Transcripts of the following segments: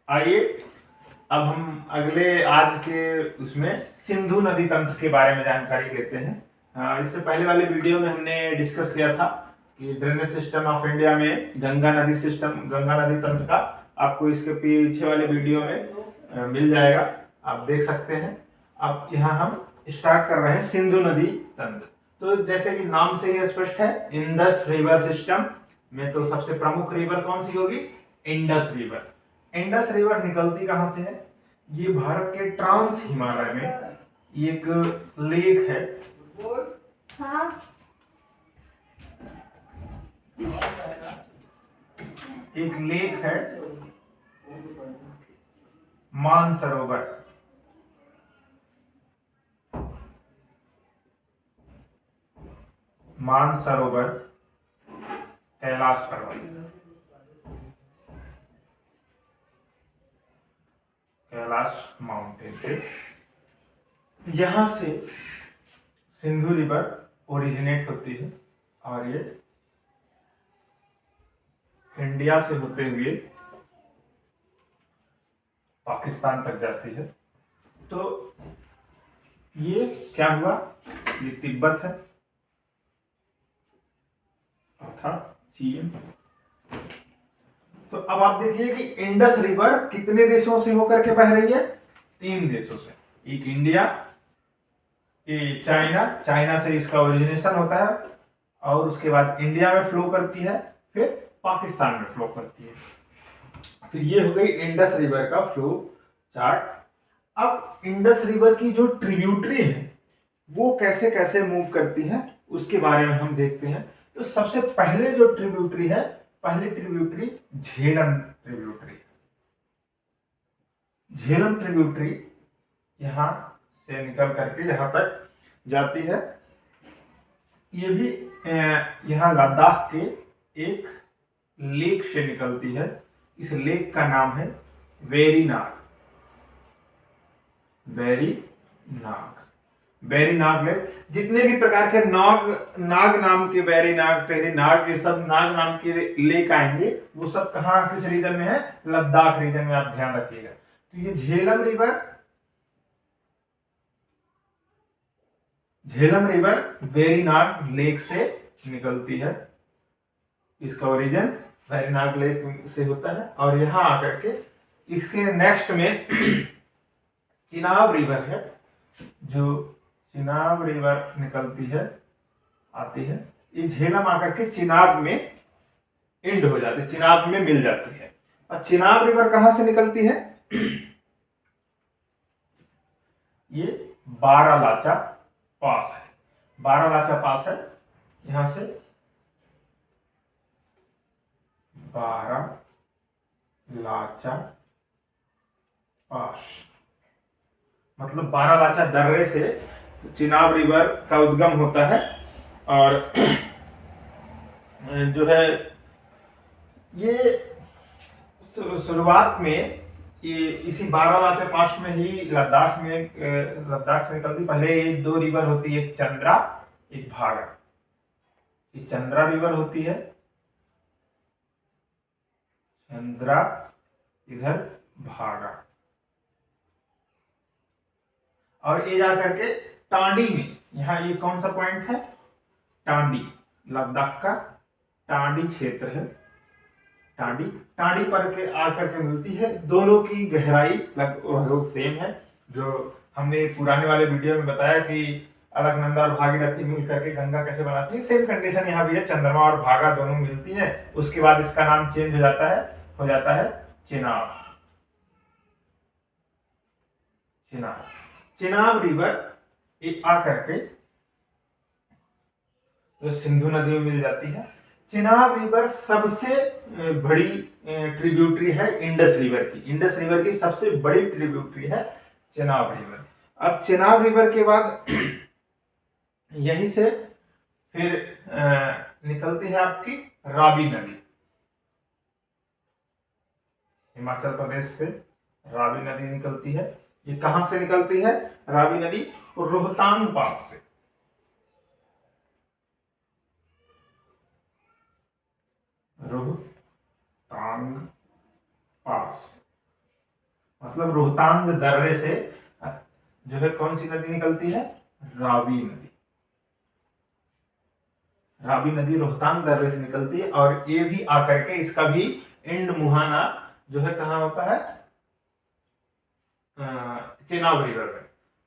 आइए अब हम अगले आज के उसमें सिंधु नदी तंत्र के बारे में जानकारी लेते हैं। इससे पहले वाले वीडियो में हमने डिस्कस किया था कि ड्रेनेज सिस्टम ऑफ इंडिया में गंगा नदी सिस्टम, गंगा नदी तंत्र का आपको इसके पीछे वाले वीडियो में मिल जाएगा, आप देख सकते हैं। अब यहाँ हम स्टार्ट कर रहे हैं सिंधु नदी तंत्र। तो जैसे कि नाम से ही स्पष्ट है, इंडस रिवर सिस्टम में तो सबसे प्रमुख रिवर कौन सी होगी? Indus river. इंडस रिवर निकलती कहां से है? ये भारत के ट्रांस हिमालय में एक लेक है। हाँ। एक लेक है मानसरोवर। मानसरोवर कैलाश पर्वत, कैलाश माउंटेन पे यहां से सिंधु रिवर ओरिजिनेट होती है और ये इंडिया से होते हुए पाकिस्तान तक जाती है। तो ये क्या हुआ? ये तिब्बत है अर्थात चीन। तो अब आप देखिए कि इंडस रिवर कितने देशों से होकर के बह रही है? 3 देशों से। एक इंडिया, ये चाइना, चाइना से इसका ओरिजिनेशन होता है और उसके बाद इंडिया में फ्लो करती है, फिर पाकिस्तान में फ्लो करती है। तो ये हो गई इंडस रिवर का फ्लो चार्ट। अब इंडस रिवर की जो ट्रिब्यूटरी है वो कैसे कैसे मूव करती है उसके बारे में हम देखते हैं। तो सबसे पहले जो ट्रिब्यूटरी है, पहली tributary Jhelum tributary. Jhelum tributary यहां से निकल करके यहां तक जाती है। ये भी यहां लद्दाख के एक लेक से निकलती है। इस लेक का नाम है वेरीनाग। वेरीनाग, वेरीनाग लेक। जितने भी प्रकार के नाग नाम के वेरीनाग, टेरीनाग, ये सब नाग नाम के लेक आएंगे, वो सब कहाँ किस रीजन में है? लद्दाख रीजन में, आप ध्यान रखिएगा। तो ये झेलम रिवर वेरीनाग लेक से निकलती है। इसका ओरिजिन वेरीनाग लेक से होता है और यहां आकर के इसके नेक्स्ट में चिनाब रिवर है, जो चिनाब रिवर निकलती है, आती है। ये झेलम आकर के चिनाब में एंड हो जाती है, चिनाब में मिल जाती है। और चिनाब रिवर कहां से निकलती है? ये बारालाचा पास है। बारालाचा पास है, यहां से बारालाचा पास, मतलब बारालाचा दर्रे से चिनाब रिवर का उद्गम होता है। और जो है ये शुरुआत में ये इसी बारालाचा पास में ही लद्दाख से निकलती। पहले ये 2 रिवर होती है, एक चंद्रा, एक भागा। ये चंद्रा रिवर होती है, चंद्रा, इधर भागा। और ये जाकर के टांडी में, यहाँ ये कौन सा पॉइंट है? टांडी, लद्दाख का टांडी क्षेत्र है। टांडी, टांडी पर के आकर के मिलती है। दोनों की गहराई लगभग सेम है। जो हमने पुराने वाले वीडियो में बताया कि अलकनंदा और भागीरथी मिल करके गंगा कैसे बनाती है, सेम कंडीशन यहाँ भी है। चंद्रमा और भागा दोनों मिलती हैं, उसके बाद इसका नाम चेंज हो जाता है चिनाब। चिनाब, चिनाब रिवर ये आकर के तो सिंधु नदी में मिल जाती है। चिनाब रिवर सबसे बड़ी ट्रिब्यूटरी है इंडस रिवर की। इंडस रिवर की सबसे बड़ी ट्रिब्यूटरी है चिनाब रिवर। अब चिनाब रिवर के बाद यहीं से फिर निकलती है आपकी रावी नदी। हिमाचल प्रदेश से रावी नदी निकलती है। ये कहां से निकलती है रावी नदी? रोहतांग पास से। रोहतांग पास, मतलब रोहतांग दर्रे से जो है कौन सी नदी निकलती है? रावी नदी। रावी नदी रोहतांग दर्रे से निकलती है और ये भी आकर के इसका भी एंड मुहाना जो है कहाँ होता है? चेनाब रिवर में।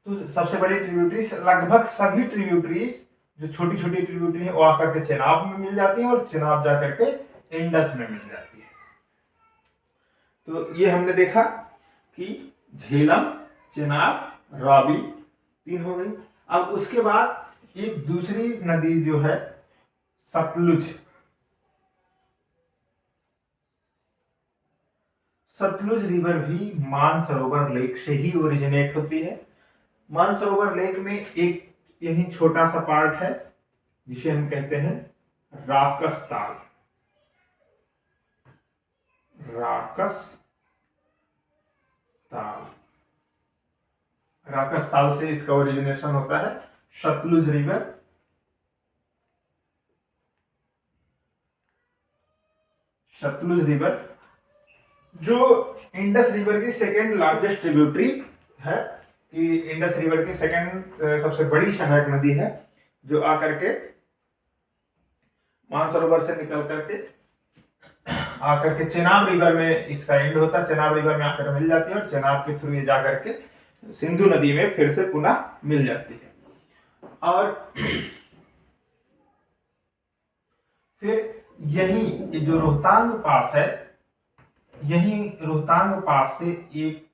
तो सबसे बड़ी ट्रिब्यूटरीज, लगभग सभी ट्रिब्यूटरीज जो छोटी छोटी ट्रिब्यूटरी है वो आकर के चेनाब में मिल जाती है और चेनाब जाकर के इंडस में मिल जाती है। तो ये हमने देखा कि झेलम, चेनाब, रावी 3 हो गई। अब उसके बाद एक दूसरी नदी जो है सतलुज। सतलुज रिवर भी मानसरोवर लेक से ही ओरिजिनेट होती है। मानसरोवर लेक में एक यही छोटा सा पार्ट है जिसे हम कहते हैं राकस ताल। राकस ताल, राकस ताल से इसका ओरिजिनेशन होता है। सतलुज रिवर, सतलुज रिवर जो इंडस रिवर की सेकेंड लार्जेस्ट ट्रिब्यूटरी है, कि इंडस रिवर की सेकेंड सबसे बड़ी सहायक नदी है, जो आकर के मानसरोवर से निकल करके आकर के चेनाब रिवर में इसका एंड होता है। चेनाब रिवर में आकर मिल जाती है और चेनाब के थ्रू ये जाकर के सिंधु नदी में फिर से पुनः मिल जाती है। और फिर यही जो रोहतांग पास है, यही रोहतांग पास से एक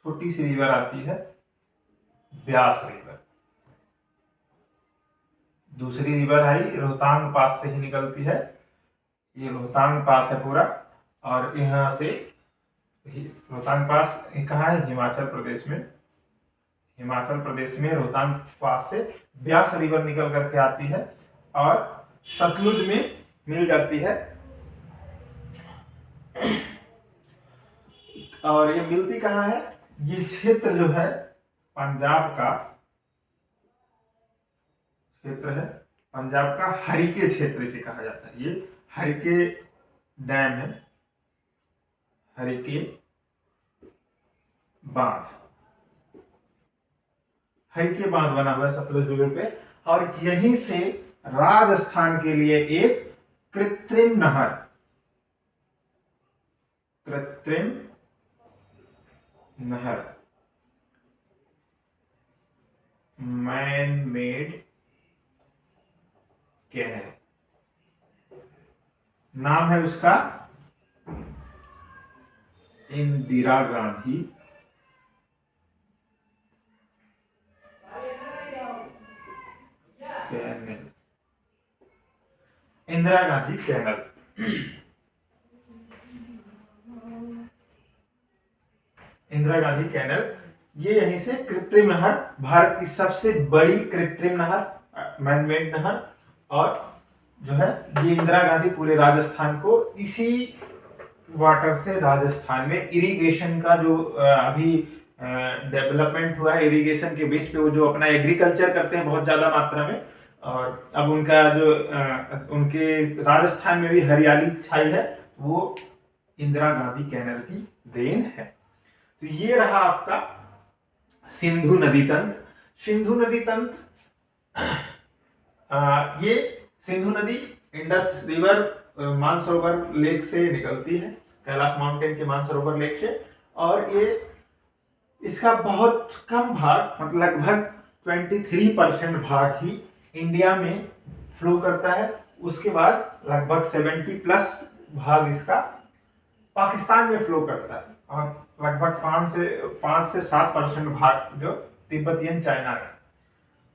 छोटी सी रिवर आती है, ब्यास रिवर। दूसरी रिवर आई रोहतांग पास से ही निकलती है। ये रोहतांग पास है पूरा, और यहाँ से रोहतांग पास कहाँ है? हिमाचल प्रदेश में। हिमाचल प्रदेश में रोहतांग पास से ब्यास रिवर निकल करके आती है और सतलुज में मिल जाती है। और ये मिलती कहाँ है? ये क्षेत्र जो है पंजाब का क्षेत्र है, पंजाब का हरिके क्षेत्र इसे कहा जाता है। ये हरिके डैम है, हरिके बांध, हरिके बांध बना हुआ है सतलुज रिवर पे। और यहीं से राजस्थान के लिए एक कृत्रिम नहर, कृत्रिम नहर, मैन मेड कैनल, नाम है उसका Indira Gandhi canal. Indira Gandhi canal. Indira Gandhi canal ये यहीं से कृत्रिम नहर, भारत की सबसे बड़ी कृत्रिम नहर, मैनमेड नहर, और जो है ये इंदिरा गांधी पूरे राजस्थान को, इसी वाटर से राजस्थान में इरिगेशन का जो अभी डेवलपमेंट हुआ है, इरिगेशन के बेस पे वो जो अपना एग्रीकल्चर करते हैं बहुत ज्यादा मात्रा में, और अब उनका जो उनके राजस्थान में भी हरियाली छाई है, वो इंदिरा गांधी कैनल की देन है। तो ये रहा आपका सिंधु नदी तंत्र। सिंधु नदी तंत्र, ये सिंधु नदी इंडस रिवर मानसरोवर लेक से निकलती है, कैलाश माउंटेन के मानसरोवर लेक से, और ये इसका बहुत कम भाग, मतलब लगभग 23% भाग ही इंडिया में फ्लो करता है। उसके बाद लगभग 70+ भाग इसका पाकिस्तान में फ्लो करता है, और लगभग 5 से 7% भाग जो तिब्बतियन चाइना का।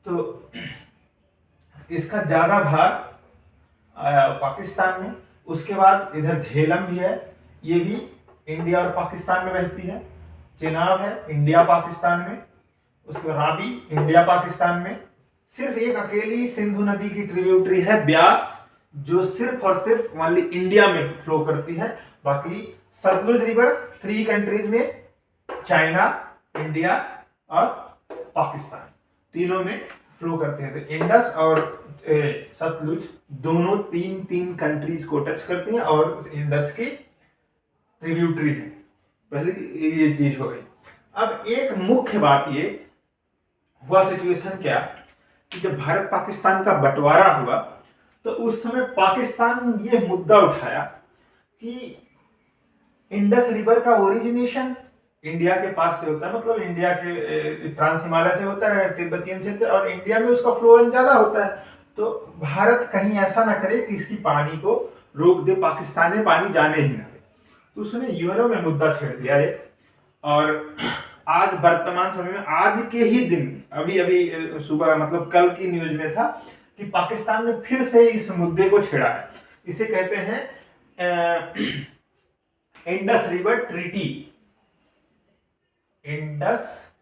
तो इसका ज्यादा भाग पाकिस्तान में। उसके बाद इधर झेलम भी है, ये भी इंडिया और पाकिस्तान में बहती है। चेनाब है इंडिया पाकिस्तान में। उसके बाद रावी इंडिया पाकिस्तान में। सिर्फ एक अकेली सिंधु नदी की ट्रिब्यूटरी है ब्यास, जो सिर्फ और सिर्फ ओनली इंडिया में फ्लो करती है। बाकी सतलुज रिवर 3 कंट्रीज में, चाइना, इंडिया और पाकिस्तान, तीनों में फ्लो करते हैं। तो इंडस और सतलुज दोनों 3 कंट्रीज को टच करती हैं और इंडस की ट्रिब्यूटरी है। पहले ये चीज हो गई। अब एक मुख्य बात ये हुआ, सिचुएशन क्या कि जब भारत पाकिस्तान का बंटवारा हुआ तो उस समय पाकिस्तान ये मुद्दा उठाया कि इंडस रिवर का ओरिजिनेशन इंडिया के पास से होता है, मतलब इंडिया के ट्रांस हिमालय से होता है, तिब्बतियन से, और इंडिया में उसका फ्लोरेंस ज्यादा होता है। तो भारत कहीं ऐसा ना करे कि इसकी पानी को रोक दे, पाकिस्तान में पानी जाने ही ना दे। तो उसने यूएनओ में मुद्दा छेड़ दिया है। और आज वर्तमान समय में आज के ही दिन अभी अभी सुबह मतलब कल की न्यूज में था कि पाकिस्तान ने फिर से इस मुद्दे को छेड़ा है। इसे कहते हैं Indus river treaty. Indus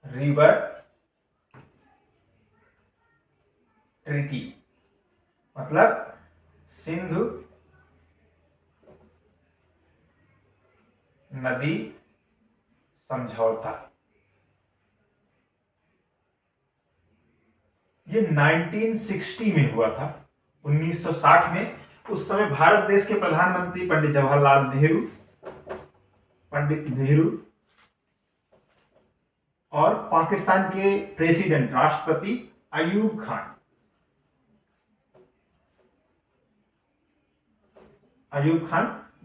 river treaty मतलब सिंधु नदी समझौता। ये 1960 में हुआ था, 1960 में। उस समय भारत देश के प्रधानमंत्री पंडित जवाहरलाल नेहरू और पाकिस्तान के प्रेसिडेंट राष्ट्रपति अयूब खान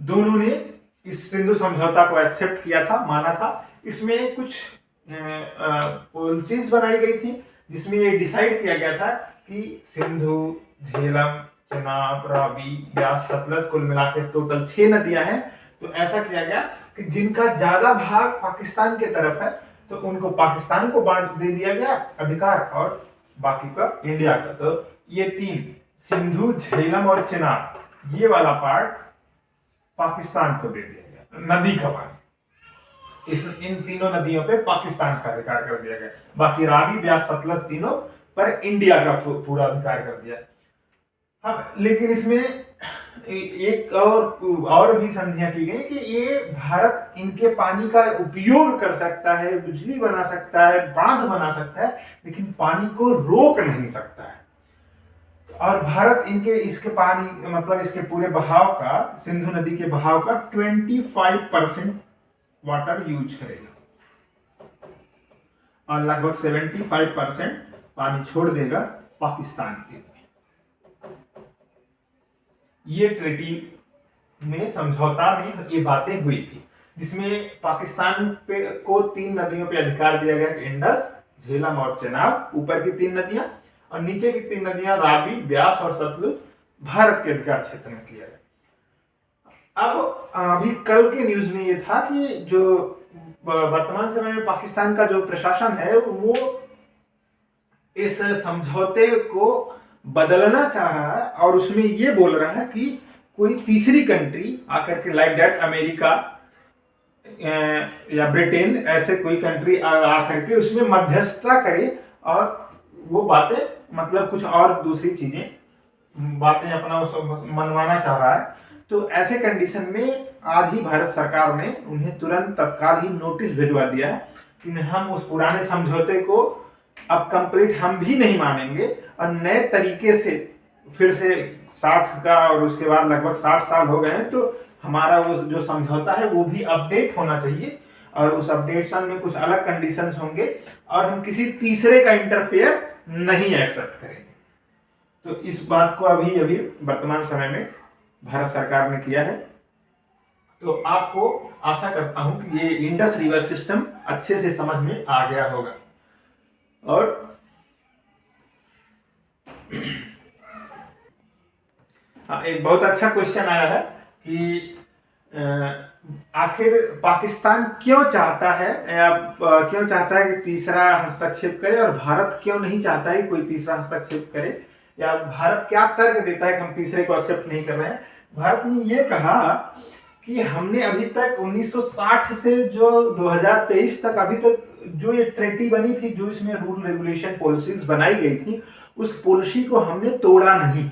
दोनों ने इस सिंधु समझौता को एक्सेप्ट किया था, माना था। इसमें कुछ पॉलिसीज बनाई गई थी जिसमें ये डिसाइड किया गया था कि सिंधु, झेलम, चेनाब, रावी, ब्यास, सतलज कुल मिला के टोटल 6 नदियां हैं। तो ऐसा किया गया कि जिनका ज्यादा भाग पाकिस्तान के तरफ है तो उनको पाकिस्तान को बांट दे दिया गया अधिकार, और बाकी का इंडिया का। तो ये 3 सिंधु, झेलम और चेनाब, ये वाला पार्ट पाकिस्तान को दे दिया गया, नदी का पानी। इन तीनों नदियों पे पाकिस्तान का अधिकार कर दिया गया। बाकी रावी, ब्यास, सतलज तीनों पर इंडिया का पूरा अधिकार कर दिया। अब लेकिन इसमें एक और भी संधियां की गई कि ये भारत इनके पानी का उपयोग कर सकता है, बिजली बना सकता है, बांध बना सकता है, लेकिन पानी को रोक नहीं सकता है। और भारत इसके पानी मतलब इसके पूरे बहाव का, सिंधु नदी के बहाव का 25% वाटर यूज करेगा और लगभग 75% पानी छोड़ देगा पाकिस्तान के लिए। ये ट्रीटी में, समझौता में ये बातें हुई थी, जिसमें पाकिस्तान पे को 3 नदियों पे अधिकार दिया गया, इंडस, झेलम और चेनाब, ऊपर की 3 नदियां, और नीचे की 3 नदियां रावी, ब्यास और सतलुज भारत के अधिकार क्षेत्र में किया गया। अब अभी कल के न्यूज में ये था कि जो वर्तमान समय में पाकिस्तान का जो प्रशासन है वो इस समझौते को बदलना चाह रहा है और उसमें ये बोल रहा है कि कोई तीसरी कंट्री आकर के, लाइक दैट अमेरिका या ब्रिटेन, ऐसे कोई कंट्री आकर के उसमें मध्यस्थता करे और वो बातें मतलब कुछ और दूसरी बातें अपना मनवाना चाह रहा है। तो ऐसे कंडीशन में आज ही भारत सरकार ने उन्हें तुरंत तत्काल ही नोटिस भिजवा दिया है कि हम उस पुराने समझौते को अब कंप्लीट हम भी नहीं मानेंगे और नए तरीके से फिर से 60 का, और उसके बाद लगभग 60 साल हो गए हैं, तो हमारा वो जो समझौता है वो भी अपडेट होना चाहिए और उस अपडेशन में कुछ अलग कंडीशंस होंगे और हम किसी तीसरे का इंटरफेयर नहीं एक्सेप्ट करेंगे। तो इस बात को अभी अभी वर्तमान समय में भारत सरकार ने किया है। तो आपको आशा करता हूं कि ये इंडस रिवर सिस्टम अच्छे से समझ में आ गया होगा। और एक बहुत अच्छा क्वेश्चन आया है कि आखिर पाकिस्तान क्यों चाहता है या क्यों चाहता है कि तीसरा हस्तक्षेप करे और भारत क्यों नहीं चाहता है कोई तीसरा हस्तक्षेप करे, या भारत क्या तर्क देता है कि हम तीसरे को एक्सेप्ट नहीं कर रहे हैं। भारत ने ये कहा कि हमने अभी तक 1960 से जो 2023 तक अभी तक जो ये ट्रीटी बनी थी, जो इसमें रूल रेगुलेशन पॉलिसीज बनाई गई थी, उस पॉलिसी को हमने तोड़ा नहीं।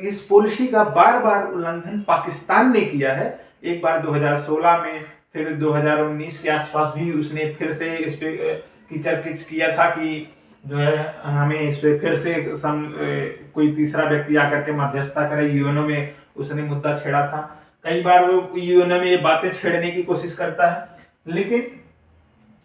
इस पॉलिसी का बार बार उल्लंघन पाकिस्तान ने किया है। एक बार 2016 में, फिर 2019 के आसपास भी उसने फिर से इस पे कीचड़ किया था कि जो है हमें इस पे फिर से कोई तीसरा व्यक्ति आकर के मध्यस्थता करे। यूएनओ में उसने मुद्दा छेड़ा था। कई बार वो यूएनओ में ये बातें छेड़ने की कोशिश करता है, लेकिन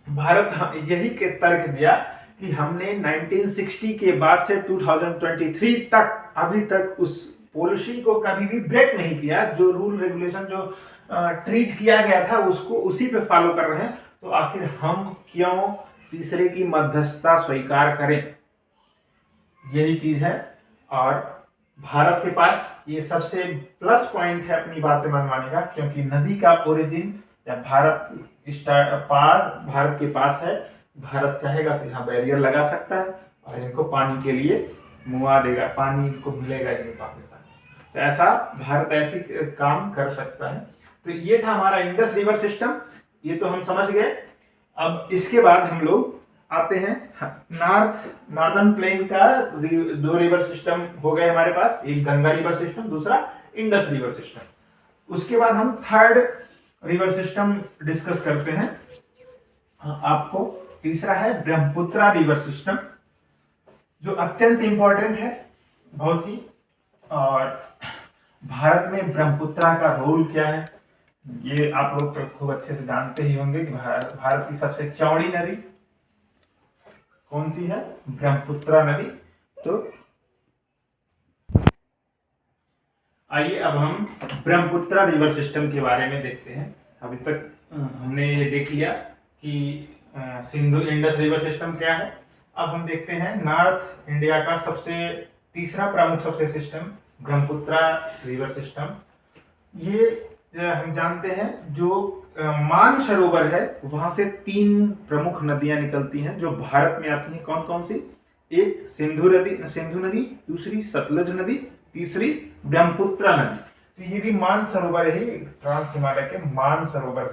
भारत यही के तर्क दिया कि हमने 1960 के बाद से 2023 तक अभी तक उस पॉलिसी को कभी भी ब्रेक नहीं किया, जो रूल रेगुलेशन जो ट्रीट किया गया था उसको उसी पे फॉलो कर रहे हैं, तो आखिर हम क्यों तीसरे की मध्यस्थता स्वीकार करें, यही चीज है। और भारत के पास ये सबसे प्लस पॉइंट है अपनी बातें मनवाने का, क्योंकि नदी का ओरिजिन या भारत के पास है। भारत चाहेगा तो यहाँ बैरियर लगा सकता है और इनको पानी के लिए मुआ देगा, पानी इनको मिलेगा ही नहीं पाकिस्तान में। तो ऐसा भारत ऐसी काम कर सकता है। तो ये था हमारा इंडस रिवर सिस्टम, ये तो हम समझ गए। अब इसके बाद हम लोग आते हैं नॉर्दर्न प्लेन का। दो रिवर सिस्टम हो गए हमारे पास, एक गंगा रिवर सिस्टम, दूसरा इंडस रिवर सिस्टम। उसके बाद हम थर्ड रिवर सिस्टम डिस्कस करते हैं। आपको तीसरा है ब्रह्मपुत्रा रिवर सिस्टम, जो अत्यंत इंपॉर्टेंट है बहुत ही। और भारत में ब्रह्मपुत्रा का रोल क्या है, ये आप लोग तो खूब अच्छे से जानते ही होंगे कि भारत की सबसे चौड़ी नदी कौन सी है, ब्रह्मपुत्रा नदी। तो आइए अब हम ब्रह्मपुत्रा रिवर सिस्टम के बारे में देखते हैं। अभी तक हमने ये देख लिया कि सिंधु इंडस रिवर सिस्टम क्या है। अब हम देखते हैं नॉर्थ इंडिया का सबसे तीसरा प्रमुख सबसे सिस्टम ब्रह्मपुत्रा रिवर सिस्टम। ये हम जानते हैं जो मानसरोवर है वहां से 3 प्रमुख नदियां निकलती हैं जो भारत में आती हैं। कौन कौन सी, एक सिंधु नदी, दूसरी सतलज नदी, तीसरी ब्रह्मपुत्रा नदी। तो ये भी मानसरोवर ही, ट्रांस हिमालय के मानसरोवर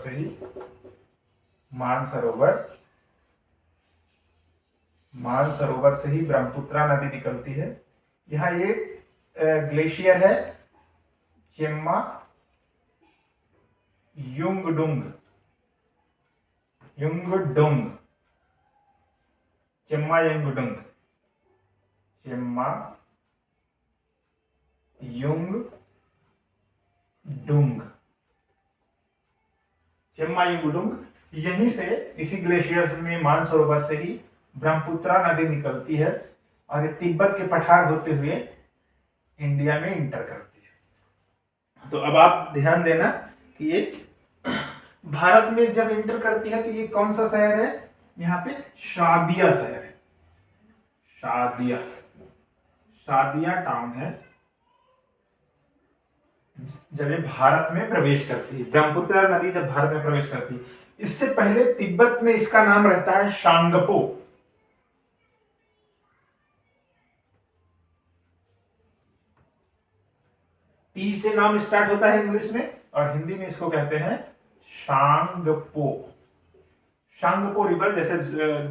से ही ब्रह्मपुत्रा नदी निकलती है। यहाँ एक ग्लेशियर है चेम्मा युंगडुंग, चेम्मा युंगडुंग, यहीं से इसी ग्लेशियर में मानसरोवर से ही ब्रह्मपुत्रा नदी निकलती है और ये तिब्बत के पठार होते हुए इंडिया में इंटर करती है। तो अब आप ध्यान देना कि ये भारत में जब इंटर करती है तो ये कौन सा शहर है, यहाँ पे शादिया शहर है, शादिया टाउन है जब ये भारत में प्रवेश करती है। ब्रह्मपुत्रा नदी जब भारत में प्रवेश करती है, इससे पहले तिब्बत में इसका नाम रहता है शांगपो। टी से नाम स्टार्ट होता है इंग्लिश में और हिंदी में इसको कहते हैं शांगपो रिवर। जैसे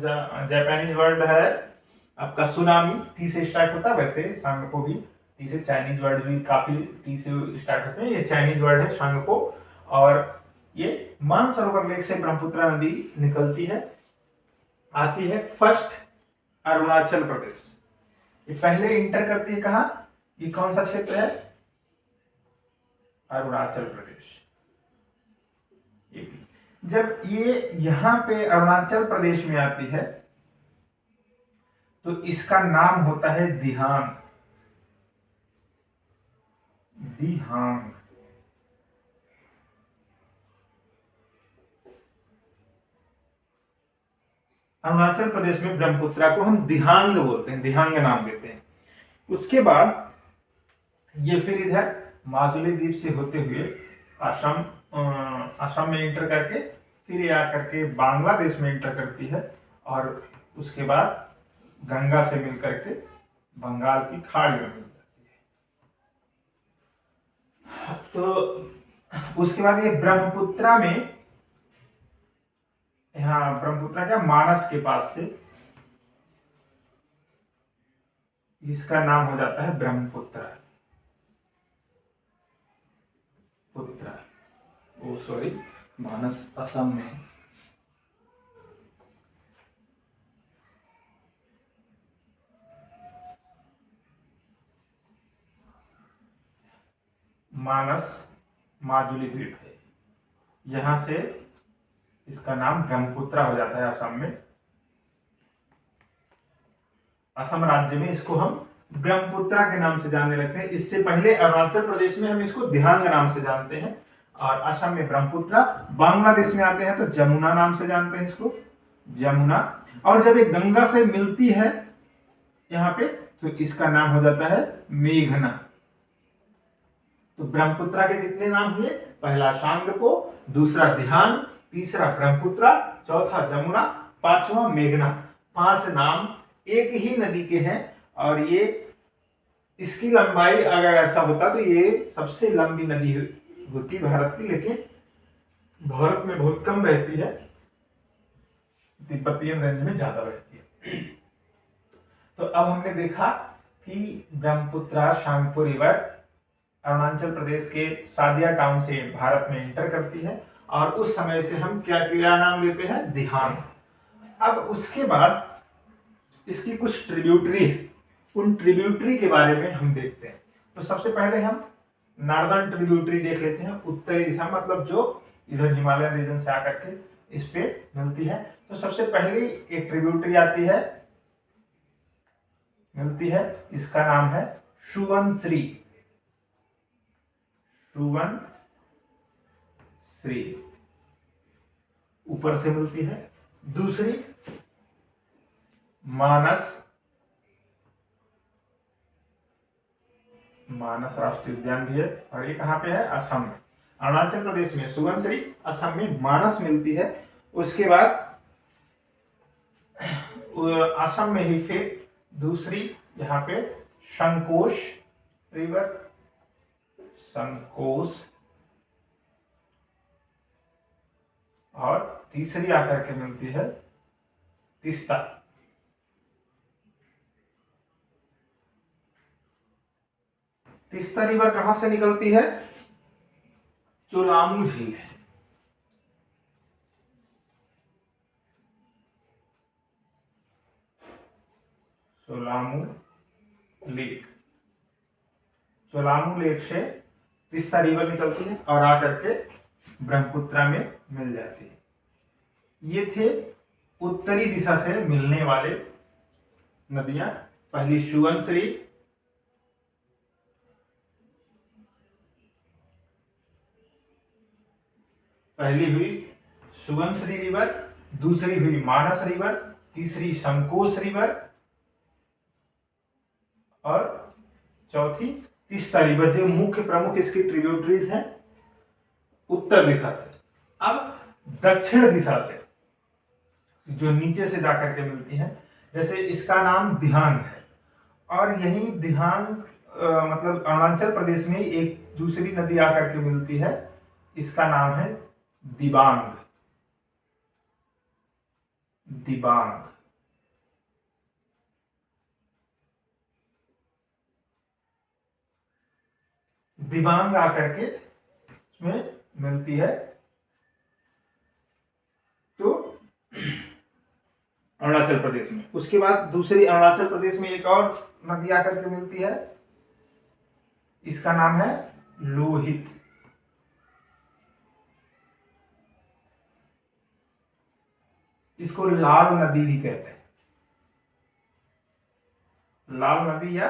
जापानीज वर्ड है आपका सुनामी, टी से स्टार्ट होता है, वैसे शांगपो भी टी से। चाइनीज वर्ड भी काफी टी से स्टार्ट होते हैं, ये चाइनीज वर्ड है शांगपो। और ये मानसरोवर लेक से ब्रह्मपुत्रा नदी निकलती है, आती है फर्स्ट अरुणाचल प्रदेश। ये पहले इंटर करती है कहा, ये कौन सा क्षेत्र है, अरुणाचल प्रदेश। जब ये यहां पे अरुणाचल प्रदेश में आती है तो इसका नाम होता है दिहांग। अरुणाचल प्रदेश में ब्रह्मपुत्रा को हम दिहांग बोलते हैं, दिहांग नाम देते हैं। उसके बाद ये फिर इधर माजुली द्वीप से होते हुए असम में इंटर करके फिर ये आकर के बांग्लादेश में इंटर करती है और उसके बाद गंगा से मिलकर के बंगाल की खाड़ी में मिल जाती है। तो उसके बाद ये ब्रह्मपुत्रा में, यहाँ ब्रह्मपुत्रा क्या, मानस के पास से इसका नाम हो जाता है ब्रह्मपुत्रा। मानस असम में। मानस माजुली द्वीप है, यहां से इसका नाम ब्रह्मपुत्रा हो जाता है असम में। असम राज्य में इसको हम ब्रह्मपुत्रा के नाम से जानने लगते हैं। इससे पहले अरुणाचल प्रदेश में हम इसको दिहांग नाम से जानते हैं, और असम में ब्रह्मपुत्रा। बांग्लादेश में आते हैं तो जमुना नाम से जानते हैं इसको, जमुना। और जब ये गंगा से मिलती है यहाँ पे, तो इसका नाम हो जाता है मेघना। तो ब्रह्मपुत्रा के कितने नाम हुए? पहला शांगपो, दूसरा दिहांग, तीसरा ब्रह्मपुत्रा, चौथा जमुना, पांचवा मेघना। 5 नाम एक ही नदी के हैं, और ये इसकी लंबाई अगर ऐसा होता तो ये सबसे लंबी नदी होती भारत की, लेकिन भारत में बहुत कम बहती है, तिब्बतियन रेंज में ज्यादा बहती है। तो अब हमने देखा कि ब्रह्मपुत्रा शांगपो रिवर अरुणाचल प्रदेश के सादिया टाउन से भारत में एंटर करती है, और उस समय से हम क्या क्या नाम लेते हैं? दिहांग। अब उसके बाद इसकी कुछ ट्रिब्यूटरी है, उन ट्रिब्यूटरी के बारे में हम देखते हैं। तो सबसे पहले हम नॉर्दर्न ट्रिब्यूटरी देख लेते हैं, उत्तरी दिशा, मतलब जो इधर हिमालयन रीजन से आकर के इस पे मिलती है। तो सबसे पहली एक ट्रिब्यूटरी आती है, मिलती है, इसका नाम है सुवनश्री। सुवनश्री ऊपर से मिलती है। दूसरी मानस, मानस राष्ट्रीय उद्यान भी है, और ये कहाँ पे है? असम में। अरुणाचल प्रदेश में सुवनश्री, असम में मानस मिलती है। उसके बाद असम में ही फिर दूसरी यहाँ पे संकोश रिवर, संकोश, और तीसरी आकर के मिलती है तीस्ता। तीस्ता रिवर कहां से निकलती है? चोलामू झील है। चोलामू लेक, चोलामू लेक से तीस्ता रिवर निकलती है और आकर के ब्रह्मपुत्रा में मिल जाती है। ये थे उत्तरी दिशा से मिलने वाले नदियां। पहली सुवनश्री, पहली हुई सुवनश्री रिवर, दूसरी हुई मानस रिवर, तीसरी संकोश रिवर, और चौथी तीस्ता रिवर। जो मुख्य प्रमुख इसकी ट्रिब्यूटरीज हैं उत्तर दिशा से। अब दक्षिण दिशा से जो नीचे से जाकर के मिलती हैं, जैसे इसका नाम दिहांग है, और यही दिहांग मतलब अरुणाचल प्रदेश में एक दूसरी नदी आकर के मिलती है, इसका नाम है दिबांग। दिबांग दिबांग आकर के इसमें मिलती है। तो अरुणाचल प्रदेश में, उसके बाद दूसरी अरुणाचल प्रदेश में एक और नदी आकर के मिलती है, इसका नाम है लोहित। इसको लाल नदी भी कहते हैं, लाल नदी या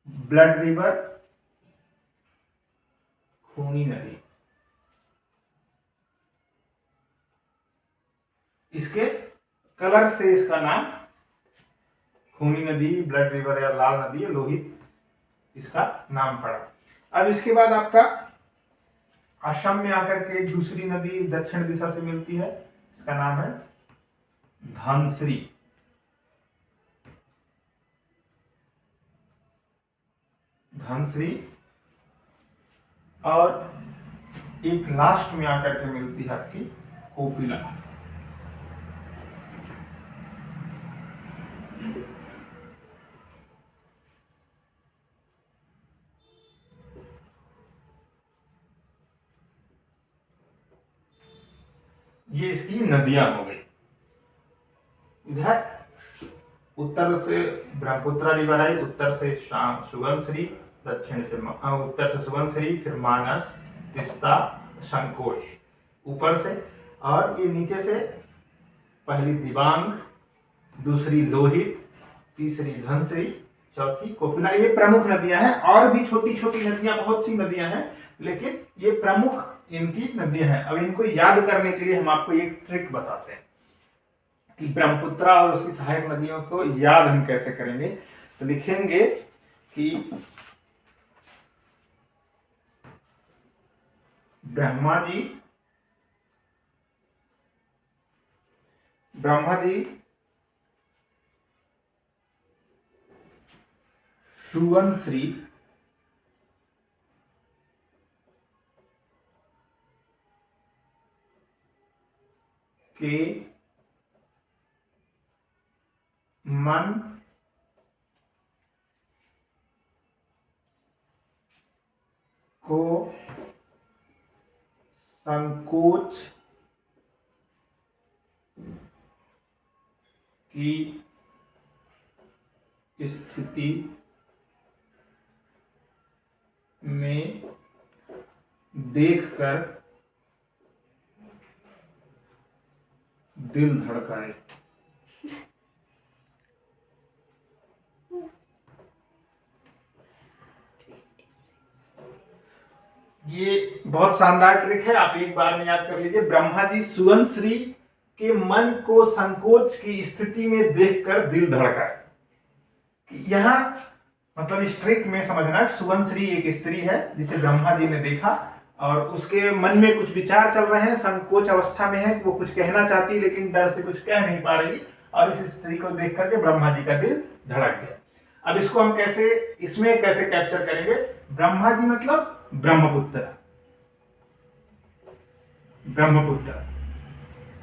ब्लड रिवर, खूनी नदी। इसके कलर से इसका नाम खूनी नदी, ब्लड रिवर या लाल नदी या लोहित इसका नाम पड़ा। अब इसके बाद आपका असम में आकर के एक दूसरी नदी दक्षिण दिशा से मिलती है, इसका नाम है धनश्री। धनश्री, और एक लास्ट में आकर के मिलती है आपकी कोपिला। ये इसकी नदियां हो गई। इधर उत्तर से ब्रह्मपुत्रा रिवर आई, उत्तर से सुवनश्री, दक्षिण से उत्तर से सुवनश्री, फिर मानस, तीस्ता, संकोश। ऊपर से, और ये नीचे से पहली दिबांग, दूसरी लोहित, तीसरी धनश्री, चौथी कोपिला। ये प्रमुख नदियां हैं, और भी छोटी छोटी नदियां, बहुत सी नदियां हैं, लेकिन ये प्रमुख इनकी नदियां हैं। अब इनको याद करने के लिए हम आपको एक ट्रिक बताते हैं कि ब्रह्मपुत्र और उसकी सहायक नदियों को याद हम कैसे करेंगे। तो लिखेंगे कि ब्रह्मा जी सुवनश्री के मन को संकोच की स्थिति में देखकर दिल धड़काए। ये बहुत शानदार ट्रिक है, आप एक बार में याद कर लीजिए। ब्रह्मा जी सुवनश्री के मन को संकोच की स्थिति में देखकर दिल धड़काए। यहां मतलब इस ट्रिक में समझना, सुवनश्री एक स्त्री है जिसे ब्रह्मा जी ने देखा और उसके मन में कुछ विचार चल रहे हैं, संकोच अवस्था में है, वो कुछ कहना चाहती लेकिन डर से कुछ कह नहीं पा रही, और इस स्त्री को देख करके ब्रह्मा जी का दिल धड़क गया। अब इसको हम इसमें कैसे कैप्चर करेंगे? ब्रह्मा जी मतलब ब्रह्मपुत्र,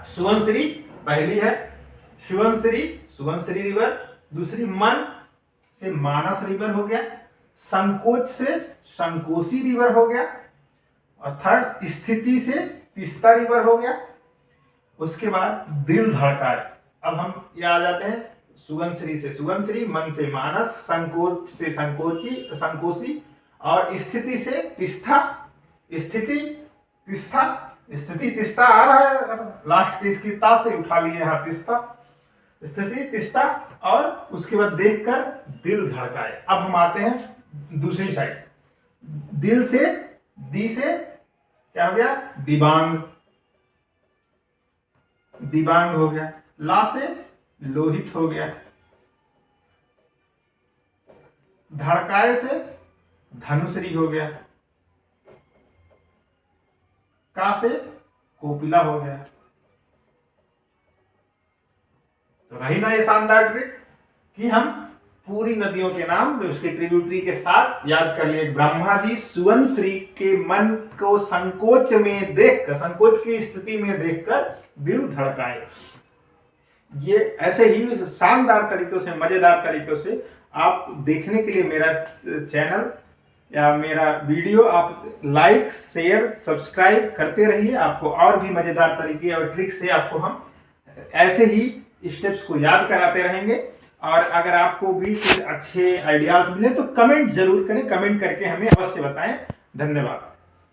सुवनश्री पहली है, सुवनश्री रिवर, दूसरी मन से मानस रिवर हो गया, संकोच से संकोसी रिवर हो गया, और थर्ड स्थिति से तीस्ता रिवर हो गया। उसके बाद दिल धड़काए। अब हम ये आ जाते हैं सुवनश्री से सुवनश्री, मन से मानस, संकोच से संकोसी, और स्थिति से तीस्ता, स्थिति तीस्ता आ रहा है, लास्ट के इसकी ता से उठा लिए यहाँ तीस्ता, स्थिति तीस्ता, और उसके बाद देखकर दिल धड़काए। अब हम आते हैं दूसरी साइड, दिल से दी से क्या हो गया? दिबांग हो गया, ला से लोहित हो गया, धड़काए से धनुश्री हो गया, का से कोपिला हो गया। तो रही ना ये शानदार ट्रिक कि हम पूरी नदियों के नाम जो उसके ट्रिब्यूटरी के साथ याद कर लिए। ब्रह्मा जी सुवनश्री के मन को संकोच में देखकर, संकोच की स्थिति में देखकर दिल धड़काए। ये ऐसे ही शानदार तरीकों से, मजेदार तरीकों से आप देखने के लिए मेरा चैनल या मेरा वीडियो आप लाइक, शेयर, सब्सक्राइब करते रहिए। आपको और भी मजेदार तरीके और ट्रिक से आपको हम ऐसे ही स्टेप्स को याद कराते रहेंगे। और अगर आपको भी कुछ अच्छे आइडियाज मिले तो कमेंट जरूर करें, कमेंट करके हमें अवश्य बताएं। धन्यवाद।